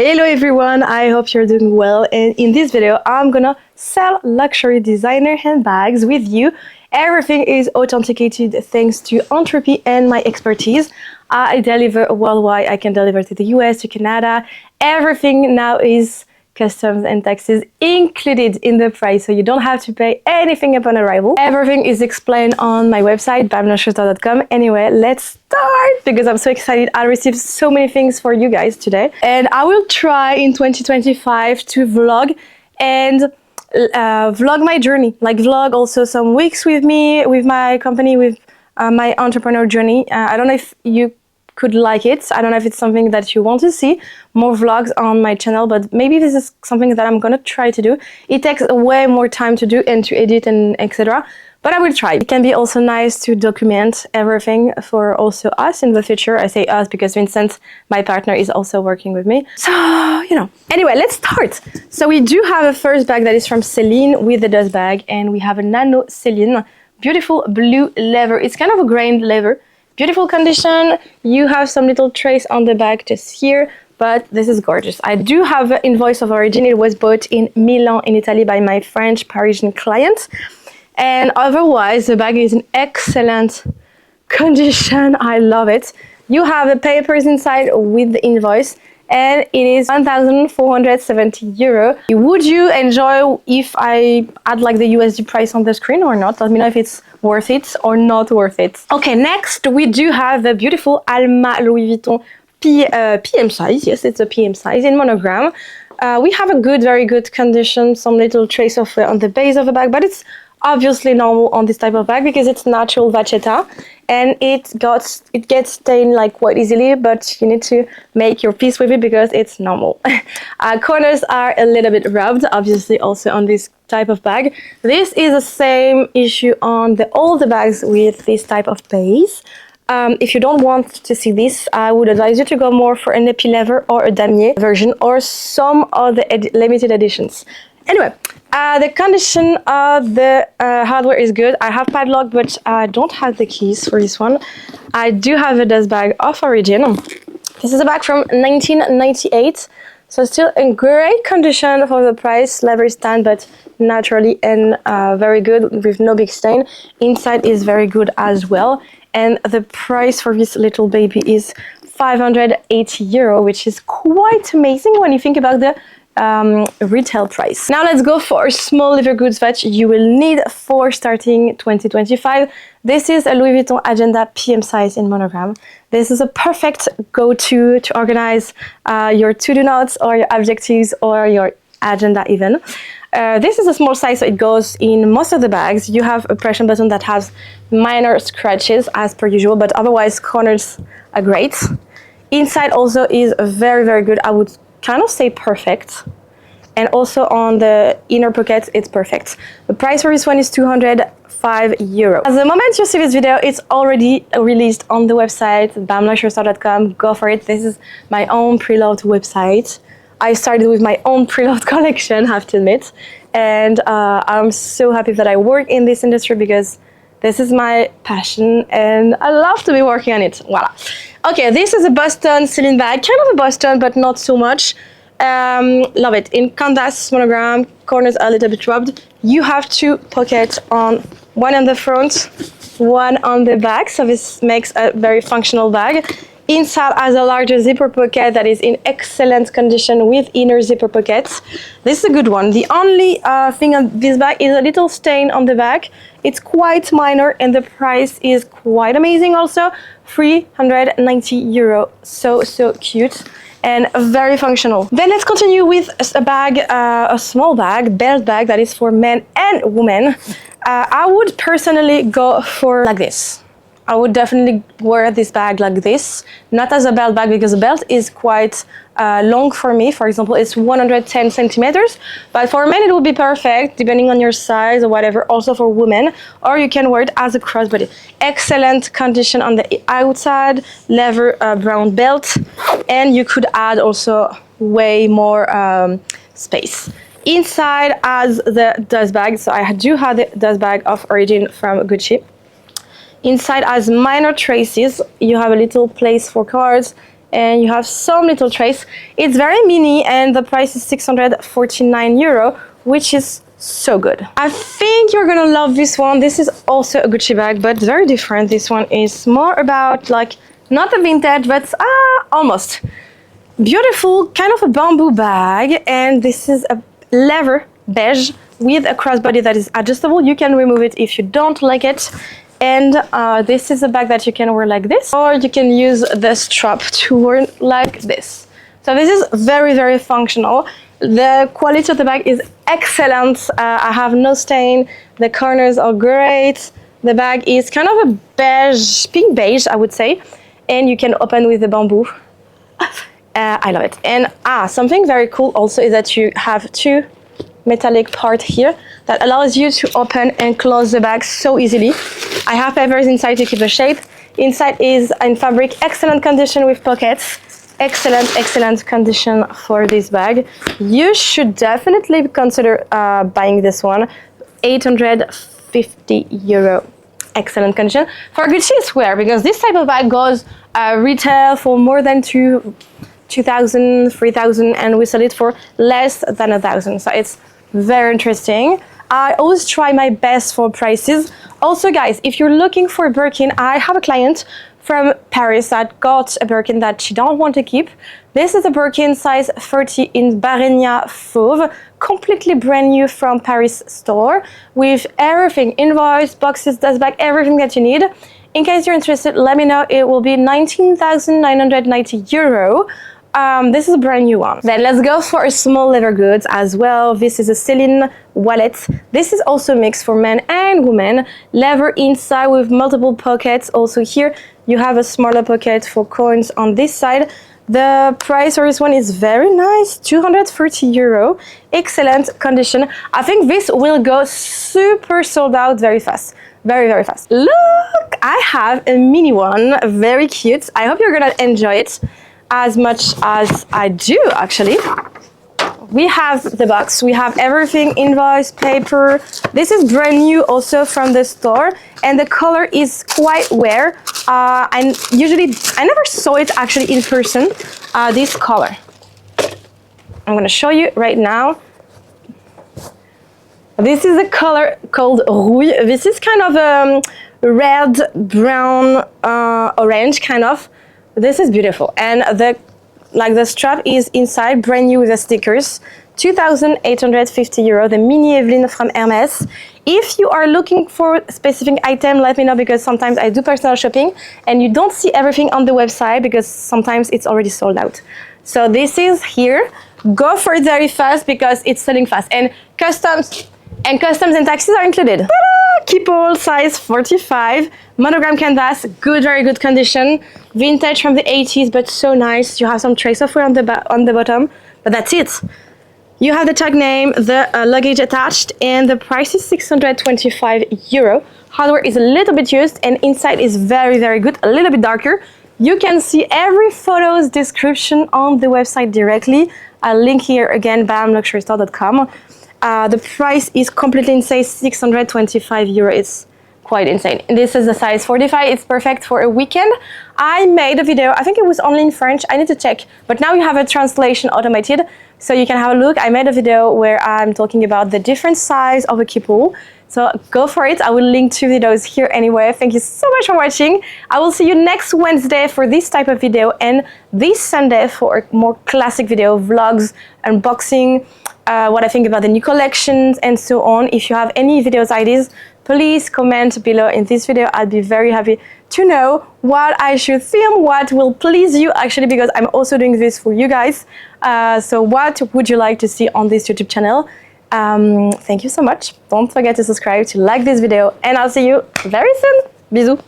Hello everyone, I hope you're doing well, and in this video I'm gonna sell luxury designer handbags with you. Everything is authenticated thanks to Entropy and my expertise. I deliver worldwide. I can deliver to the US, to Canada. Everything now is customs and taxes included in the price, so you don't have to pay anything upon arrival. Everything is explained on my website, bamlanchester.com. Anyway, let's start because I'm so excited. I received so many things for you guys today, and I will try in 2025 to vlog and vlog my journey, like vlog also some weeks with me, with my company, with my entrepreneur journey. I don't know if you could like it. I don't know if it's something that you want to see, more vlogs on my channel, but maybe this is something that I'm gonna try to do. It takes way more time to do and to edit and etc. But I will try. It can be also nice to document everything for also us in the future. I say us because Vincent, my partner, is also working with me. So, you know. Anyway, let's start. So we do have a first bag that is from Celine with the dust bag, and we have a nano Celine, beautiful blue leather. It's kind of a grained leather. Beautiful condition. You have some little trace on the back just here, but this is gorgeous. I do have an invoice of origin. It was bought in Milan in Italy by my French Parisian client. And otherwise, the bag is in excellent condition. I love it. You have the papers inside with the invoice, and it is 1,470 euro. Would you enjoy if I add like the USD price on the screen or not? Let me know if it's worth it or not worth it. Okay, next we do have the beautiful Alma Louis Vuitton PM size. Yes, it's a PM size in monogram. We have a good, very good condition, some little trace of on the base of the bag, but it's obviously normal on this type of bag because it's natural vachetta, and it gets stained like quite easily, but you need to make your peace with it because it's normal. Corners are a little bit rubbed, obviously also on this type of bag. This is the same issue on all the bags with this type of base. If you don't want to see this, I would advise you to go more for an epi leather or a damier version or some other limited editions. Anyway, the condition of the hardware is good. I have padlock, but I don't have the keys for this one. I do have a dust bag of origin. This is a bag from 1998, so still in great condition for the price. Leather is tan, but naturally and very good with no big stain. Inside is very good as well. And the price for this little baby is 580 euro, which is quite amazing when you think about the retail price. Now let's go for small leather goods that you will need for starting 2025. This is a Louis Vuitton Agenda PM size in monogram. This is a perfect go-to to organize your to-do notes or your objectives or your agenda even. This is a small size, so it goes in most of the bags. You have a press button that has minor scratches as per usual, but otherwise corners are great. Inside also is very, very good. I would kind of say perfect, and also on the inner pocket it's perfect. The price for this one is 205 euro. At the moment you see this video, it's already released on the website bamlanchester.com. Go for it. This is my own preloved website. I started with my own preloved collection, have to admit, and I'm so happy that I work in this industry because this is my passion and I love to be working on it. Voila. Okay, this is a Boston Celine bag, kind of a Boston, but not so much. Love it. In canvas monogram, corners are a little bit rubbed. You have two pockets on, one on the front, one on the back, so this makes a very functional bag. Inside has a larger zipper pocket that is in excellent condition with inner zipper pockets. This is a good one. The only thing on this bag is a little stain on the back. It's quite minor and the price is quite amazing also. 390 euro. So cute and very functional. Then let's continue with a bag, a small bag, belt bag that is for men and women. I would personally go for like this. I would definitely wear this bag like this, not as a belt bag because the belt is quite long for me. For example, it's 110 centimeters, but for men it would be perfect depending on your size or whatever, also for women, or you can wear it as a crossbody. Excellent condition on the outside, leather brown belt, and you could add also way more space. Inside as the dust bag, so I do have the dust bag of origin from Gucci. Inside has minor traces. You have a little place for cards and you have some little trace. It's very mini and the price is 649 euro, which is so good. I think you're gonna love this one. This is also a Gucci bag, but very different. This one is more about like, not a vintage, but almost. Beautiful, kind of a bamboo bag, and this is a leather beige with a crossbody that is adjustable. You can remove it if you don't like it. And this is a bag that you can wear like this, or you can use the strap to wear like this. So this is very, very functional. The quality of the bag is excellent. I have no stain. The corners are great. The bag is kind of a beige, pink beige, I would say. And you can open with the bamboo. I love it. And something very cool also is that you have two metallic part here that allows you to open and close the bag so easily. I have papers inside to keep the shape. Inside is in fabric, excellent condition with pockets. Excellent condition for this bag. You should definitely consider buying this one. 850 euro. Excellent condition. For Gucci it's rare because this type of bag goes retail for more than 2,000, 3,000, and we sell it for less than 1,000. So it's very interesting. I always try my best for prices. Also guys, if you're looking for a Birkin, I have a client from Paris that got a Birkin that she don't want to keep. This is a Birkin size 30 in Barenia Fauve, completely brand new from Paris store with everything, invoice, boxes, dust bag, everything that you need. In case you're interested, let me know. It will be 19,990 euro. This is a brand new one. Then let's go for a small leather goods as well. This is a Celine wallet. This is also mixed for men and women. Leather inside with multiple pockets. Also here you have a smaller pocket for coins on this side. The price for this one is very nice, 230 euro. Excellent condition. I think this will go super sold out very fast. Very fast. Look, I have a mini one, very cute. I hope you're gonna enjoy it as much as I do, actually. We have the box, we have everything, invoice, paper. This is brand new also from the store, and the color is quite rare. And usually, I never saw it actually in person, this color. I'm gonna show you right now. This is a color called Rouille. This is kind of red, brown, orange kind of. This is beautiful, and the strap is inside, brand new with the stickers. 2,850 euro, the mini Evelyn from Hermes. If you are looking for a specific item, let me know, because sometimes I do personal shopping and you don't see everything on the website because sometimes it's already sold out. So this is here. Go for it very fast because it's selling fast, and customs and taxes are included. Keepall size 45, monogram canvas, very good condition, vintage from the 80s, but so nice. You have some trace of wear on the bottom, but that's it. You have the tag name, the luggage attached, and the price is 625 euro. Hardware is a little bit used, and inside is very good, a little bit darker. You can see every photo's description on the website directly. I'll link here again, bamluxurystore.com. The price is completely insane, 625 euro. It's quite insane. This is the size 45. It's perfect for a weekend. I made a video, I think it was only in French, I need to check, but now you have a translation automated, so you can have a look. I made a video where I'm talking about the different size of a Keepall, so go for it. I will link two videos here anyway. Thank you so much for watching. I will see you next Wednesday for this type of video, and this Sunday for a more classic video, vlogs, unboxing, what I think about the new collections and so on. If you have any videos ideas, please comment below in this video. I'd be very happy to know what I should film, what will please you actually, because I'm also doing this for you guys. So what would you like to see on this YouTube channel? Thank you so much. Don't forget to subscribe, to like this video, and I'll see you very soon. Bisous.